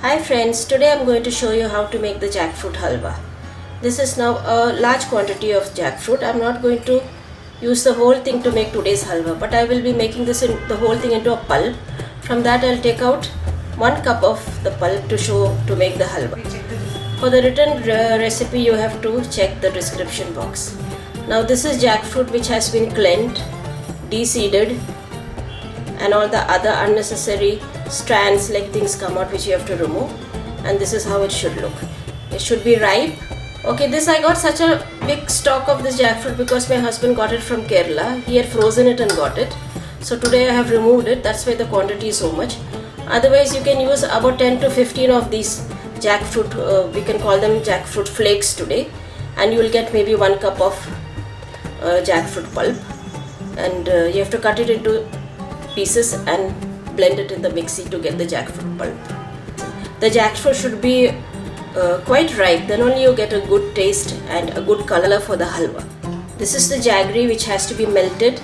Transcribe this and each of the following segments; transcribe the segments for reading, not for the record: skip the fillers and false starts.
Hi friends, today I am going to show you how to make the jackfruit halwa. This is now a large quantity of jackfruit. I am not going to use the whole thing to make today's halwa, but I will be making the whole thing into a pulp. From that I will take out 1 cup of the pulp to make the halwa. For the written recipe you have to check the description box. Now this is jackfruit which has been cleaned, de-seeded, and all the other unnecessary strands like things come out which you have to remove, and this is how it should look. It should be ripe. Okay, this I got such a big stock of this jackfruit because my husband got it from Kerala. He had frozen it and got it. So today I have removed it. That's why the quantity is so much. Otherwise you can use about 10 to 15 of these jackfruit, we can call them jackfruit flakes today, and you will get maybe 1 cup of jackfruit pulp, and you have to cut it into pieces and blend it in the mixie to get the jackfruit pulp. The jackfruit should be quite ripe, then only you get a good taste and a good color for the halwa. This is the jaggery which has to be melted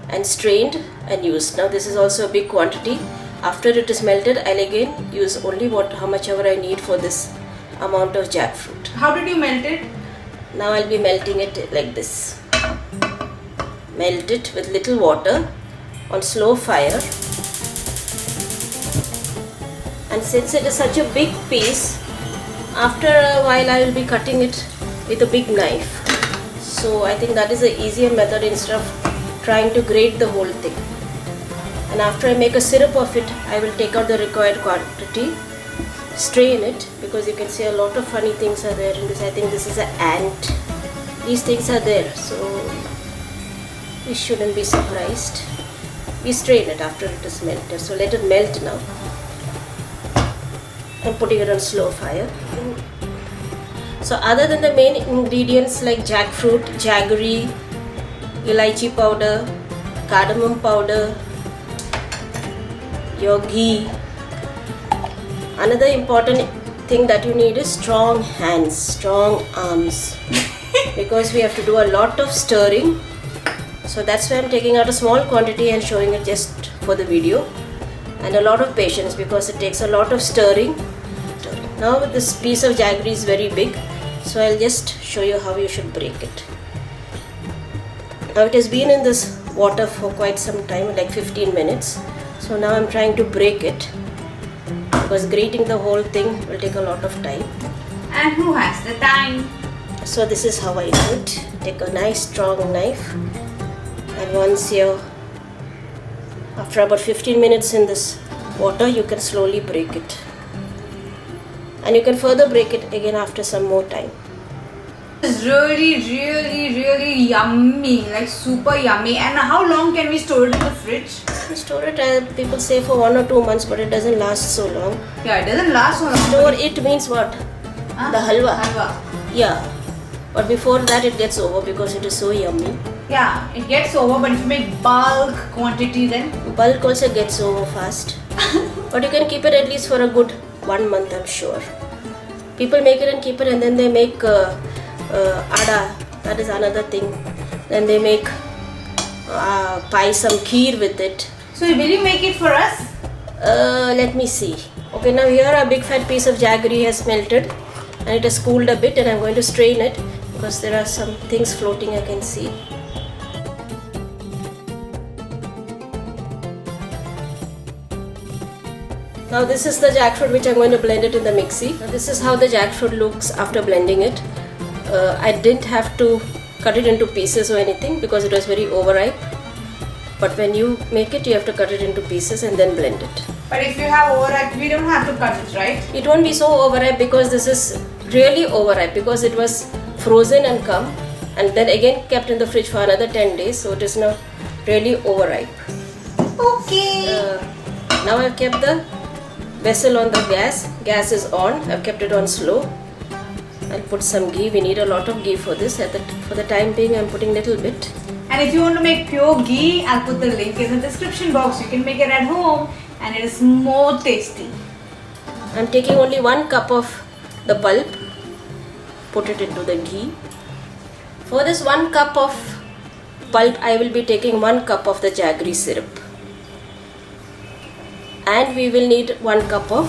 and strained and used. Now this is also a big quantity. After it is melted, I'll again use only how much ever I need for this amount of jackfruit. How did you melt it? Now I'll be melting it like this. Melt it with little water on slow fire. And since it is such a big piece, after a while I will be cutting it with a big knife. So I think that is the easier method instead of trying to grate the whole thing. And after I make a syrup of it, I will take out the required quantity, strain it, because you can see a lot of funny things are there in this. I think this is an ant. These things are there, so we shouldn't be surprised. We strain it after it is melted. So let it melt now. I'm putting it on slow fire. So other than the main ingredients like jackfruit, jaggery, elaichi powder, cardamom powder, your ghee, another important thing that you need is strong hands, strong arms, because we have to do a lot of stirring. So that's why I'm taking out a small quantity and showing it just for the video, and a lot of patience because it takes a lot of stirring. Now this piece of jaggery is very big, so I'll just show you how you should break it. Now it has been in this water for quite some time, like 15 minutes. So now I'm trying to break it because grating the whole thing will take a lot of time. And who has the time? So this is how I do it. Take a nice strong knife, and once after about 15 minutes in this water, you can slowly break it. And you can further break it again after some more time. It's really yummy, like super yummy. And how long can we store it in the fridge? You store it, people say for 1 or 2 months, but it doesn't last so long. Yeah, it doesn't last so long. Store it means what? The halwa. Yeah. But before that it gets over because it is so yummy. Yeah, it gets over, but if you make bulk quantity then? Bulk also gets over fast. But you can keep it at least for a good 1 month, I'm sure. People make it and keep it, and then they make ada, that is another thing. Then they make some kheer with it. So will you make it for us? Let me see. Okay, now here a big fat piece of jaggery has melted and it has cooled a bit, and I'm going to strain it because there are some things floating I can see. Now this is the jackfruit which I'm going to blend it in the mixie. Now this is how the jackfruit looks after blending it. I didn't have to cut it into pieces or anything because it was very overripe. But when you make it, you have to cut it into pieces and then blend it. But if you have overripe, we don't have to cut it, right? It won't be so overripe because this is really overripe because it was frozen and come and then again kept in the fridge for another 10 days. So it is not really overripe. Okay. Now I've kept the vessel on the gas. Gas is on. I've kept it on slow. I'll put some ghee. We need a lot of ghee for this. For the time being, I'm putting little bit. And if you want to make pure ghee, I'll put the link in the description box. You can make it at home and it is more tasty. I'm taking only 1 cup of the pulp. Put it into the ghee. For this 1 cup of pulp, I will be taking 1 cup of the jaggery syrup. And we will need 1 cup of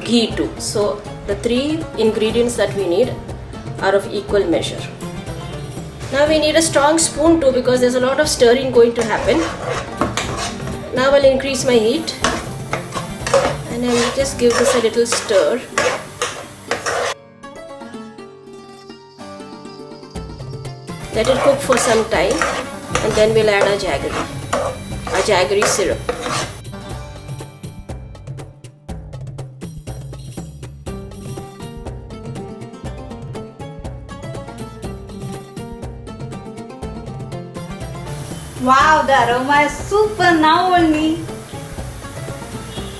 ghee too. So the 3 ingredients that we need are of equal measure. Now we need a strong spoon too because there's a lot of stirring going to happen. Now I'll increase my heat and I will just give this a little stir. Let it cook for some time and then we'll add our jaggery syrup. Wow, the aroma is super now only.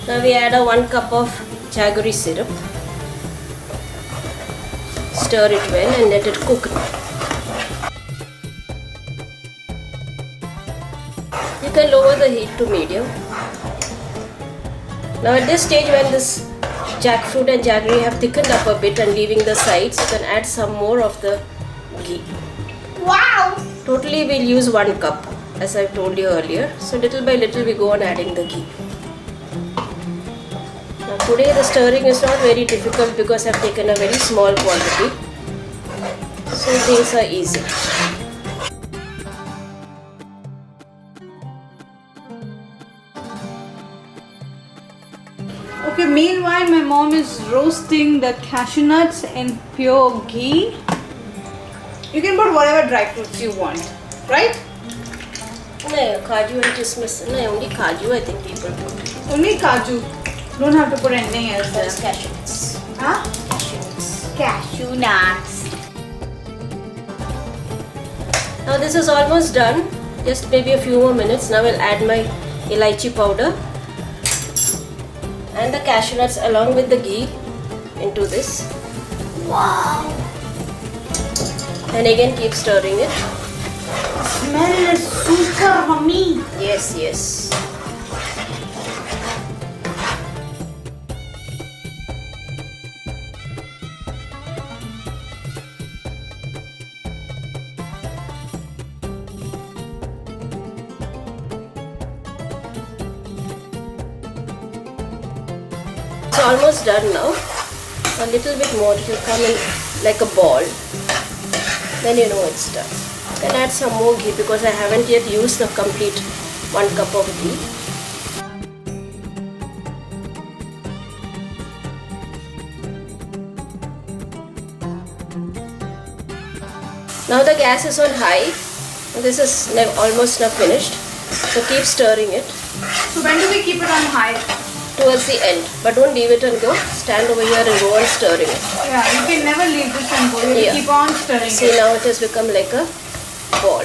Now we add a 1 cup of jaggery syrup. Stir it well and let it cook. You can lower the heat to medium. Now at this stage, when this jackfruit and jaggery have thickened up a bit and leaving the sides, you can add some more of the ghee. Wow! Totally we'll use 1 cup as I told you earlier. So little by little we go on adding the ghee. Now today the stirring is not very difficult because I've taken a very small quantity. So things are easy. Okay, meanwhile my mom is roasting the cashew nuts in pure ghee. You can put whatever dry fruits you want, right? No, Kaju and Christmas. No, only Kaju I think people put. Only kaju. Don't have to put anything else there. That's cashew nuts. Huh? Cashew nuts. Cashew nuts. Now this is almost done. Just maybe a few more minutes. Now I'll add my elaichi powder and the cashew nuts along with the ghee into this. Wow! And again keep stirring it. Smell is super yummy. Yes, yes. It's almost done now. A little bit more, it will come in like a ball. Then you know it's done. Then add some more ghee because I haven't yet used the complete 1 cup of ghee. Now the gas is on high. This is almost now finished. So keep stirring it. So when do we keep it on high? Towards the end, but don't leave it and go. Stand over here and go on stirring it. Yeah, you can never leave this and go. You Yeah. keep on stirring See, it. now it has become like a ball.